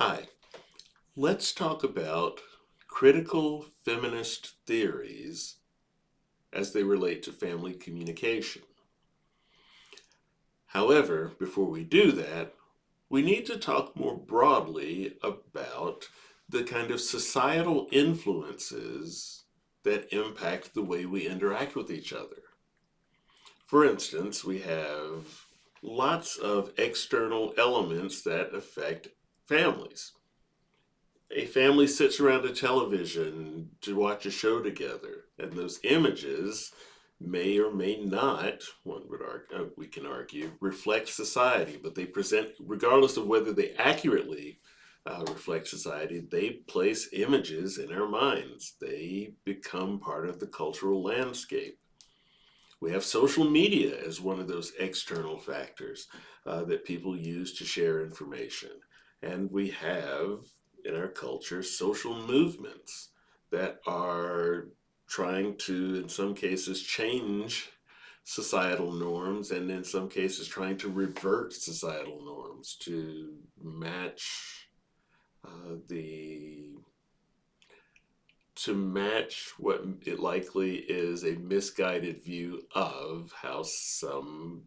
Hi, let's talk about critical feminist theories as they relate to family communication. However, before we do that, we need to talk more broadly about the kind of societal influences that impact the way we interact with each other. For instance, we have lots of external elements that affect families. A family sits around a television to watch a show together, and those images may or may not, we can argue, reflect society, but they present, regardless of whether they accurately reflect society, they place images in our minds. They become part of the cultural landscape. We have social media as one of those external factors that people use to share information. And we have in our culture social movements that are trying to, in some cases, change societal norms, and in some cases, trying to revert societal norms to match the to match what it likely is a misguided view of how some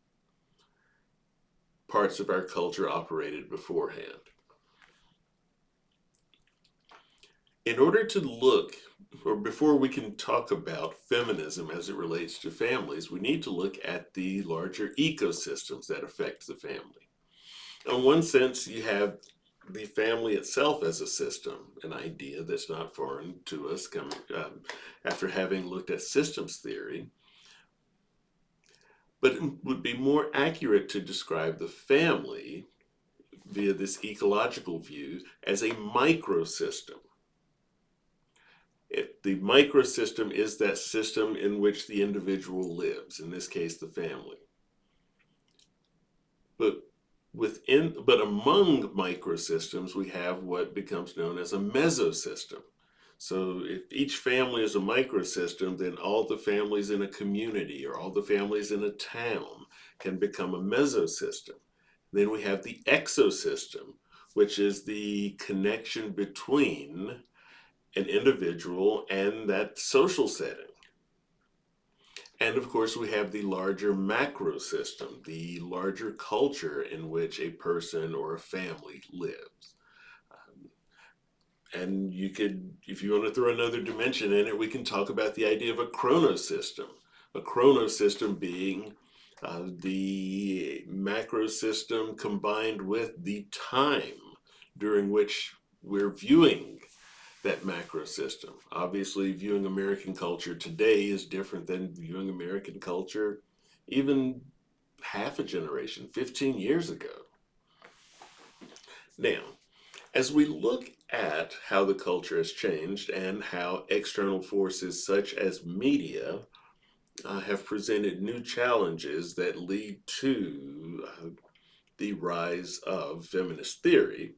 parts of our culture operated beforehand. In order to look, or before we can talk about feminism as it relates to families, we need to look at the larger ecosystems that affect the family. In one sense, you have the family itself as a system, an idea that's not foreign to us coming after having looked at systems theory. But it would be more accurate to describe the family via this ecological view as a microsystem. The microsystem is that system in which the individual lives, in this case, the family. But but among microsystems, we have what becomes known as a mesosystem. So if each family is a microsystem, then all the families in a community or all the families in a town can become a mesosystem. Then we have the exosystem, which is the connection between an individual and that social setting. And of course, we have the larger macro system, the larger culture in which a person or a family lives. And you could, if you want to throw another dimension in it, we can talk about the idea of a chronosystem. A chronosystem being the macro system combined with the time during which we're viewing that macro system. Obviously, viewing American culture today is different than viewing American culture even half a generation, 15 years ago. Now, as we look at how the culture has changed and how external forces such as media have presented new challenges that lead to the rise of feminist theory,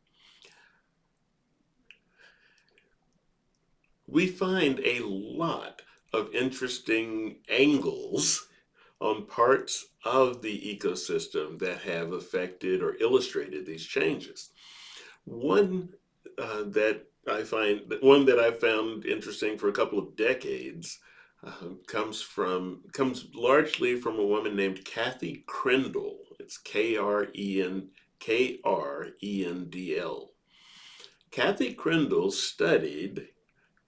we find a lot of interesting angles on parts of the ecosystem that have affected or illustrated these changes. One one that I've found interesting for a couple of decades comes largely from a woman named Kathy Krendel. It's Krendl. Kathy Krendel studied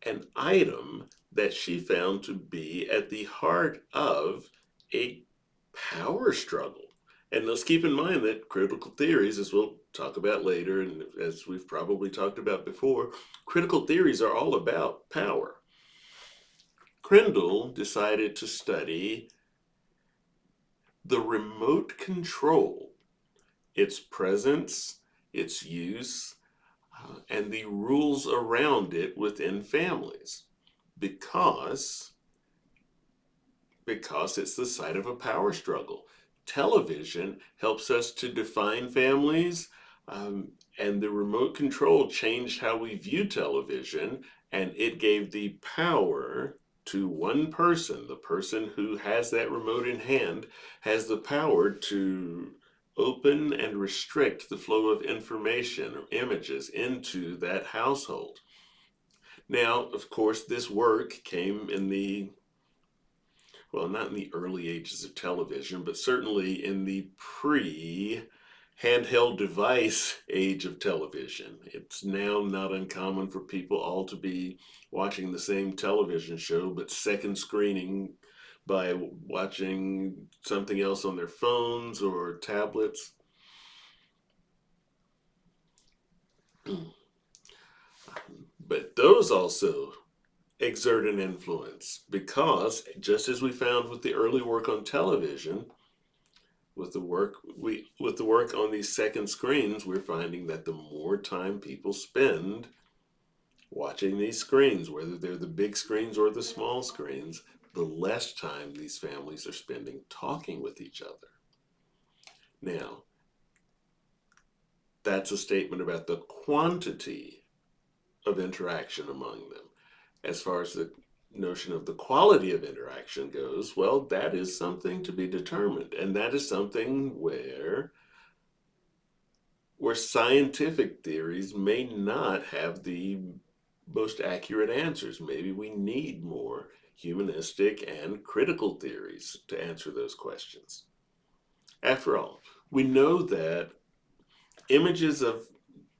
an item that she found to be at the heart of a power struggle. And let's keep in mind that critical theories, as we'll talk about later, and as we've probably talked about before, critical theories are all about power. Krendel decided to study the remote control, its presence, its use, and the rules around it within families because it's the site of a power struggle. Television helps us to define families, and the remote control changed how we view television, and it gave the power to one person. The person who has that remote in hand has the power to open and restrict the flow of information or images into that household. Now, of course, this work came in the, well, not in the early ages of television, but certainly in the pre handheld device age of television. It's now not uncommon for people all to be watching the same television show, but second screening by watching something else on their phones or tablets. But those also exert an influence because, just as we found with the early work on television, with the work on these second screens, we're finding that the more time people spend watching these screens, whether they're the big screens or the small screens, the less time these families are spending talking with each other. Now, that's a statement about the quantity of interaction among them. As far as the notion of the quality of interaction goes, well, that is something to be determined. And that is something where scientific theories may not have the most accurate answers. Maybe we need more humanistic and critical theories to answer those questions. After all, we know that images of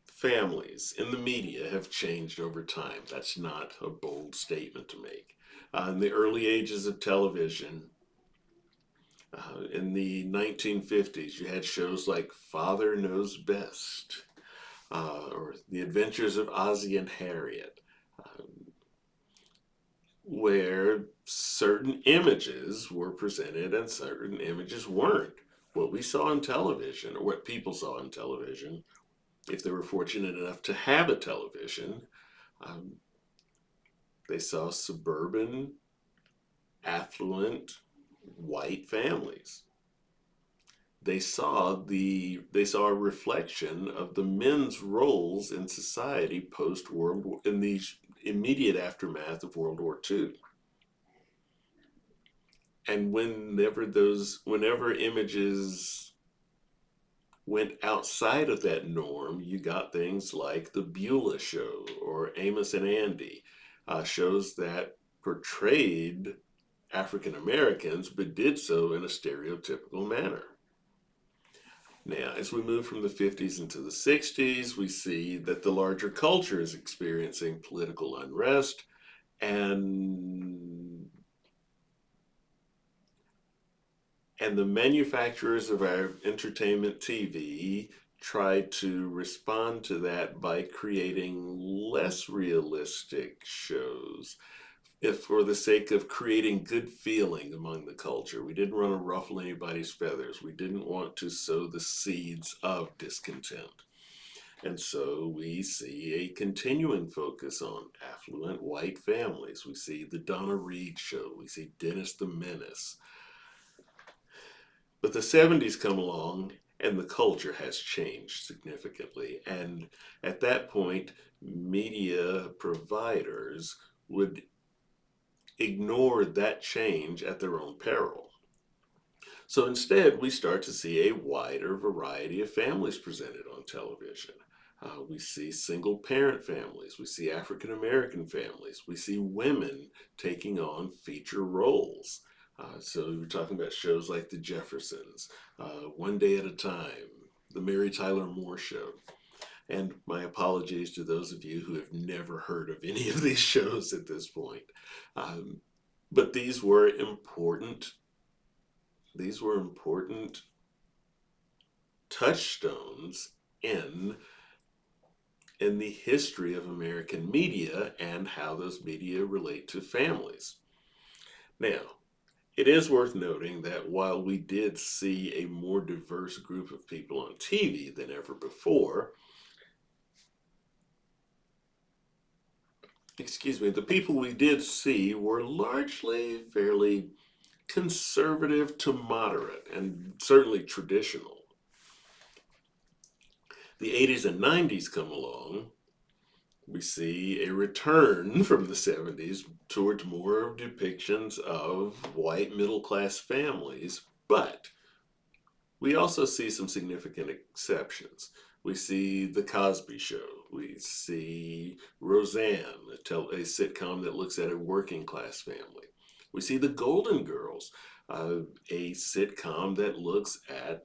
families in the media have changed over time. That's not a bold statement to make. In the early ages of television, in the 1950s, you had shows like Father Knows Best, or The Adventures of Ozzie and Harriet, where certain images were presented and certain images weren't. What we saw on television, or what people saw on television, if they were fortunate enough to have a television, um, they saw suburban, affluent, white families. They saw a reflection of the men's roles in society post World War, in the immediate aftermath of World War II. And whenever images went outside of that norm, you got things like the Beulah Show or Amos and Andy, shows that portrayed African Americans but did so in a stereotypical manner. Now, as we move from the 50s into the 60s, we see that the larger culture is experiencing political unrest, and and the manufacturers of our entertainment TV tried to respond to that by creating less realistic shows, if for the sake of creating good feeling among the culture. We didn't want to ruffle anybody's feathers. We didn't want to sow the seeds of discontent. And so we see a continuing focus on affluent white families. We see the Donna Reed Show. We see Dennis the Menace. But the 70s come along and the culture has changed significantly. And at that point, media providers would ignore that change at their own peril. So instead, we start to see a wider variety of families presented on television. We see single parent families, we see African American families, we see women taking on feature roles. So we're talking about shows like The Jeffersons, One Day at a Time, The Mary Tyler Moore Show. And my apologies to those of you who have never heard of any of these shows at this point. But these were important. These were important touchstones in the history of American media and how those media relate to families. Now, it is worth noting that while we did see a more diverse group of people on TV than ever before, the people we did see were largely fairly conservative to moderate and certainly traditional. The 80s and 90s come along. We see a return from the 70s towards more depictions of white middle class families, but We also see some significant exceptions. We see The Cosby Show. We see Roseanne, a sitcom that looks at a working class family. We see The Golden Girls, a sitcom that looks at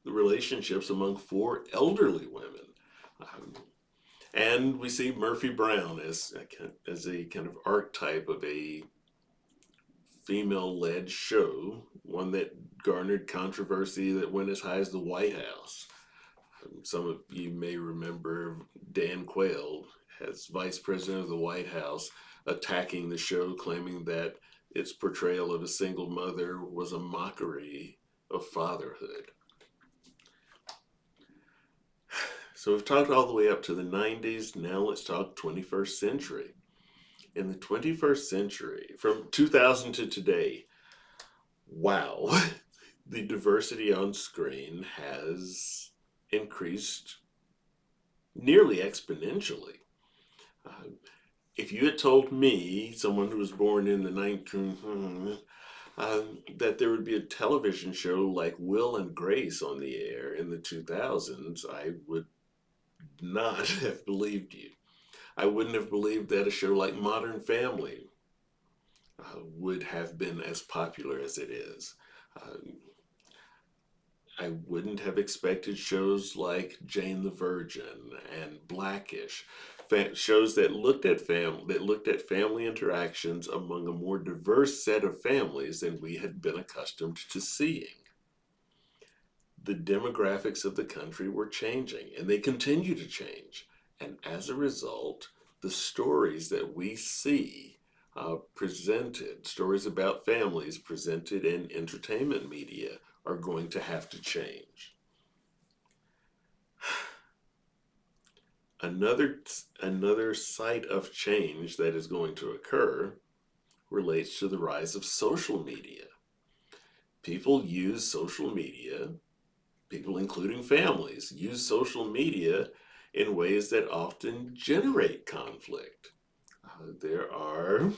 the relationships among four elderly women. Um, and we see Murphy Brown as a kind of archetype of a female led show, one that garnered controversy that went as high as the White House. Some of you may remember Dan Quayle as vice president of the White House attacking the show, claiming that its portrayal of a single mother was a mockery of fatherhood. So we've talked all the way up to the 90s. Now let's talk 21st century. In the 21st century, from 2000 to today, wow, the diversity on screen has increased nearly exponentially. Uh, if you had told me, someone who was born in the 19 that there would be a television show like Will and Grace on the air in the 2000s, I would not have believed you. I wouldn't have believed that a show like Modern Family would have been as popular as it is. Uh, I wouldn't have expected shows like Jane the Virgin and Blackish, shows that looked at family interactions among a more diverse set of families than we had been accustomed to seeing. The demographics of the country were changing, and they continue to change. And as a result, the stories that we see presented, stories about families presented in entertainment media, are going to have to change. Another another site of change that is going to occur relates to the rise of social media. People use social media, people including families use social media in ways that often generate conflict. There are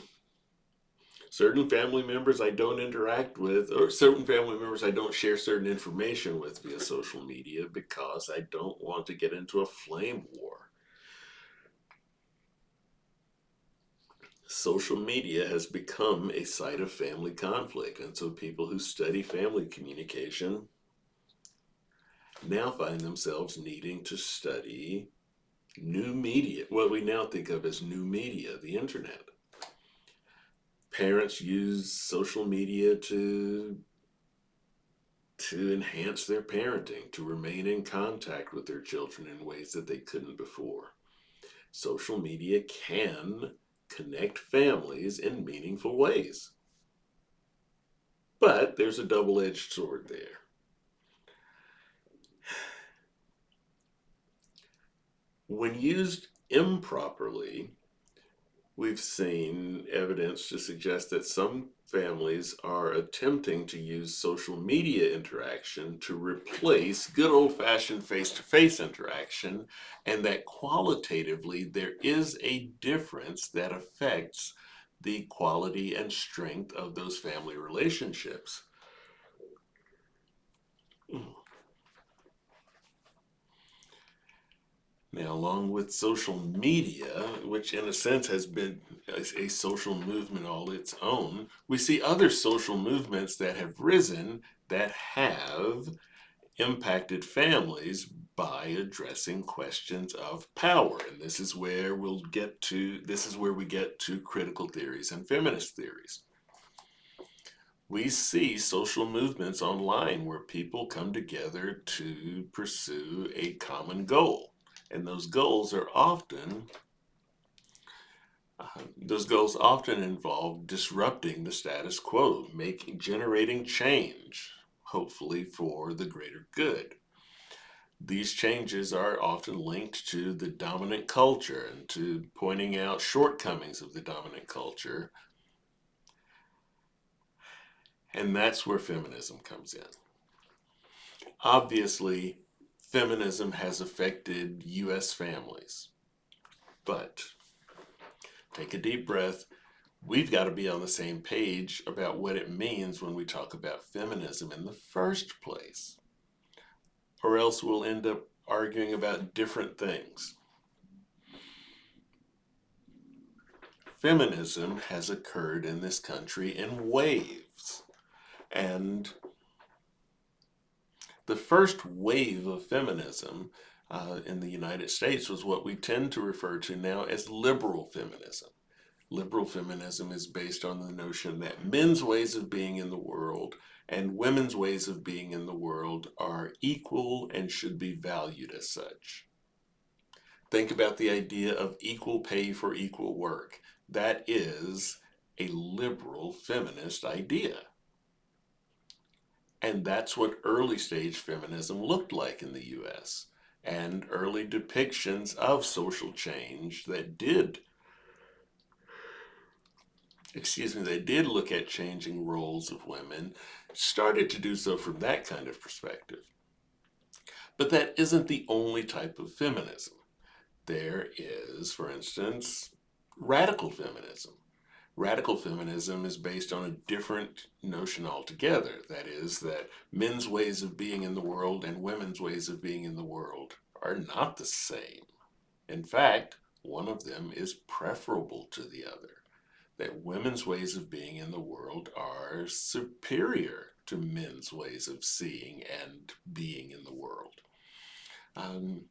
certain family members I don't interact with, or certain family members I don't share certain information with via social media because I don't want to get into a flame war. Social media has become a site of family conflict, and so people who study family communication now find themselves needing to study new media, what we now think of as new media, the internet. Parents use social media to enhance their parenting, to remain in contact with their children in ways that they couldn't before. Social media can connect families in meaningful ways. But there's a double edged sword there. When used improperly, we've seen evidence to suggest that some families are attempting to use social media interaction to replace good old fashioned face to face interaction, and that qualitatively there is a difference that affects the quality and strength of those family relationships. Now, along with social media, which in a sense has been a social movement all its own, we see other social movements that have risen that have impacted families by addressing questions of power. And this is where we get to critical theories and feminist theories. We see social movements online where people come together to pursue a common goal. And those goals often involve disrupting the status quo, generating change, hopefully for the greater good. These changes are often linked to the dominant culture and to pointing out shortcomings of the dominant culture. And that's where feminism comes in. Obviously, feminism has affected US families, but take a deep breath. we've got to be on the same page about what it means when we talk about feminism in the first place, or else we'll end up arguing about different things. Feminism has occurred in this country in waves, and the first wave of feminism in the United States was what we tend to refer to now as liberal feminism. Liberal feminism is based on the notion that men's ways of being in the world and women's ways of being in the world are equal and should be valued as such. Think about the idea of equal pay for equal work. That is a liberal feminist idea. And that's what early stage feminism looked like in the US. And early depictions of social change that did, they did look at changing roles of women, started to do so from that kind of perspective. But that isn't the only type of feminism. There is, for instance, radical feminism. Radical feminism is based on a different notion altogether. That is, that men's ways of being in the world and women's ways of being in the world are not the same. In fact, one of them is preferable to the other. That women's ways of being in the world are superior to men's ways of seeing and being in the world. Um,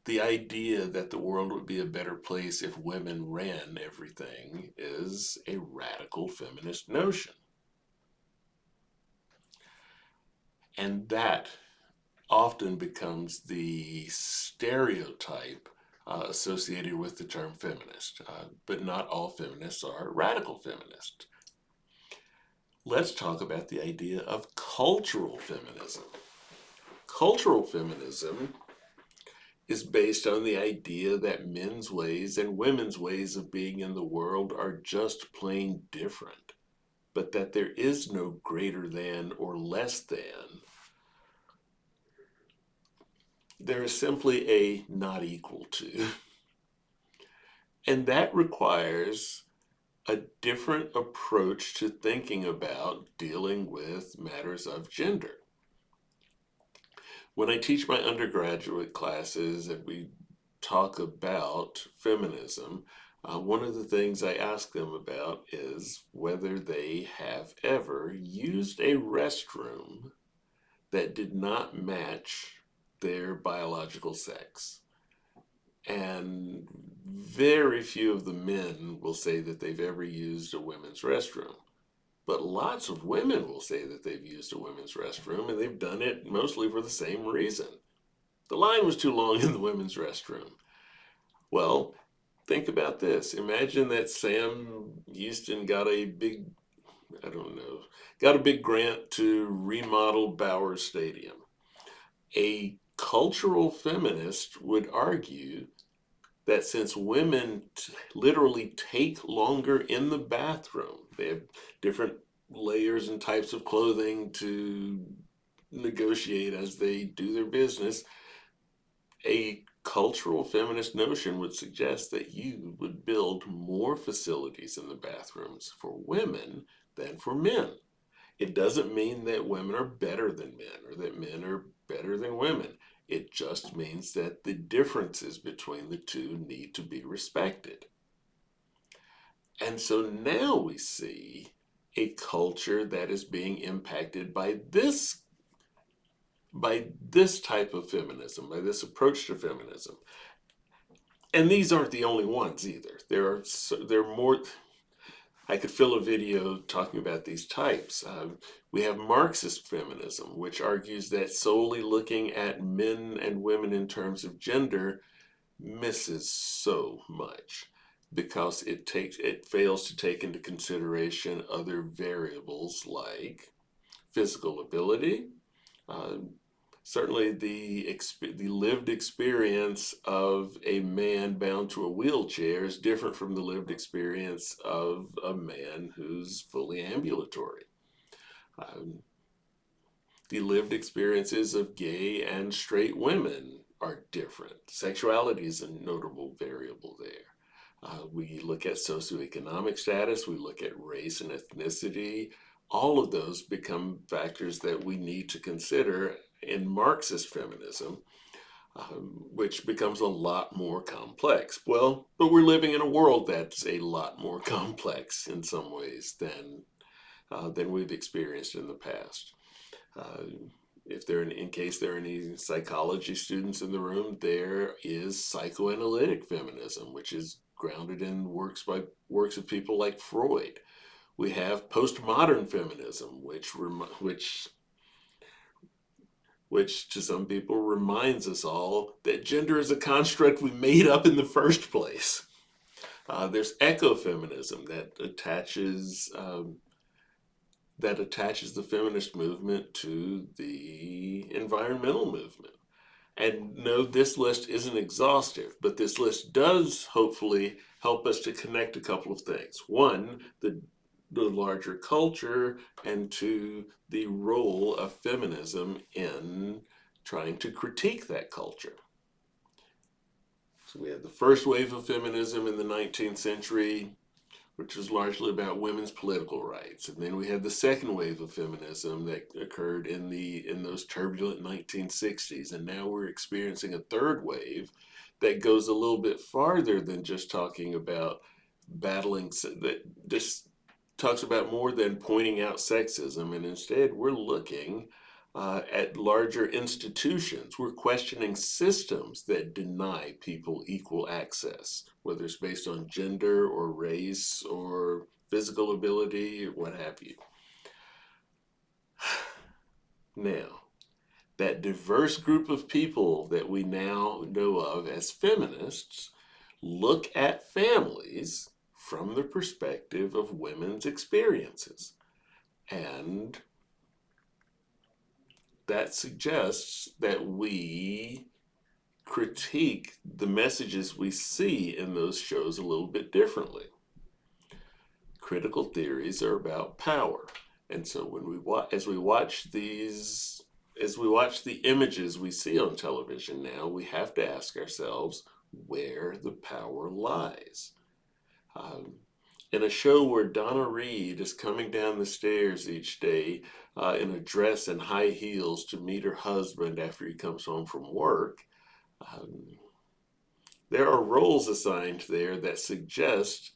the idea that the world would be a better place if women ran everything is a radical feminist notion. And that often becomes the stereotype associated with the term feminist. But not all feminists are radical feminists. Let's talk about the idea of cultural feminism. Cultural feminism is based on the idea that men's ways and women's ways of being in the world are just plain different, but that there is no greater than or less than. There is simply a not equal to. And that requires a different approach to thinking about dealing with matters of gender. When I teach my undergraduate classes and we talk about feminism, one of the things I ask them about is whether they have ever used a restroom that did not match their biological sex. And very few of the men will say that they've ever used a women's restroom. But lots of women will say that they've used a women's restroom, and they've done it mostly for the same reason. The line was too long in the women's restroom. Well, think about this. Imagine that Sam Houston got a big, I don't know, got a big grant to remodel Bowers Stadium. A cultural feminist would argue that since women literally take longer in the bathroom, they have different layers and types of clothing to negotiate as they do their business, a cultural feminist notion would suggest that you would build more facilities in the bathrooms for women than for men. It doesn't mean that women are better than men or that men are better than women. It just means that the differences between the two need to be respected. And so now we see a culture that is being impacted by this type of feminism, by this approach to feminism. And these aren't the only ones either. There are more. I could fill a video talking about these types. We have Marxist feminism, which argues that solely looking at men and women in terms of gender misses so much because it fails to take into consideration other variables like physical ability. Uh, Certainly, the lived experience of a man bound to a wheelchair is different from the lived experience of a man who's fully ambulatory. Um, the lived experiences of gay and straight women are different. Sexuality is a notable variable there. We look at socioeconomic status, we look at race and ethnicity. All of those become factors that we need to consider in Marxist feminism, which becomes a lot more complex. Well, but we're living in a world that's a lot more complex in some ways than we've experienced in the past. Uh, if there, in case there are any psychology students in the room, there is psychoanalytic feminism, which is grounded in works of people like Freud. We have postmodern feminism, which to some people reminds us all that gender is a construct we made up in the first place. There's ecofeminism that attaches the feminist movement to the environmental movement. And no, this list isn't exhaustive, but this list does hopefully help us to connect a couple of things. One, the larger culture, and two, the role of feminism in trying to critique that culture. So we had the first wave of feminism in the 19th century, which was largely about women's political rights. And then we had the second wave of feminism that occurred in those turbulent 1960s. And now we're experiencing a third wave that goes a little bit farther than just talking about battling, that just talks about more than pointing out sexism. And instead, we're looking at larger institutions. We're questioning systems that deny people equal access, whether it's based on gender or race or physical ability or what have you. Now, that diverse group of people that we now know of as feminists look at families from the perspective of women's experiences. And that suggests that we critique the messages we see in those shows a little bit differently. Critical theories are about power. And so when as we watch the images we see on television now, we have to ask ourselves where the power lies. In a show where Donna Reed is coming down the stairs each day in a dress and high heels to meet her husband after he comes home from work, um, there are roles assigned there that suggest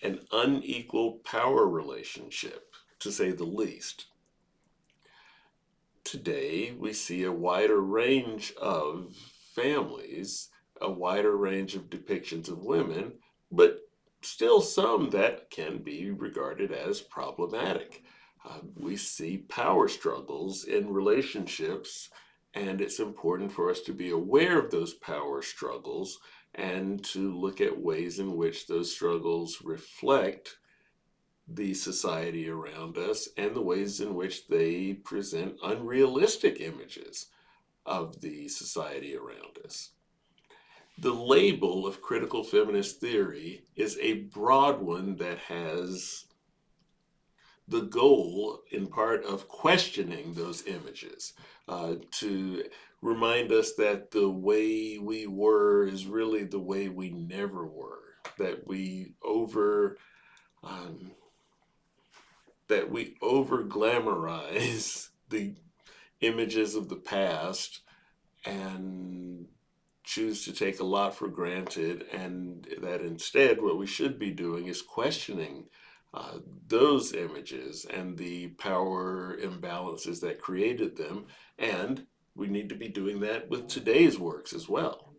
an unequal power relationship, to say the least. Today, we see a wider range of families, a wider range of depictions of women, but still some that can be regarded as problematic. We see power struggles in relationships, and it's important for us to be aware of those power struggles and to look at ways in which those struggles reflect the society around us and the ways in which they present unrealistic images of the society around us. The label of critical feminist theory is a broad one that has the goal, in part, of questioning those images, to remind us that the way we were is really the way we never were, that um, we over glamorize the images of the past and choose to take a lot for granted, and that instead what we should be doing is questioning uh, those images and the power imbalances that created them. And we need to be doing that with today's works as well.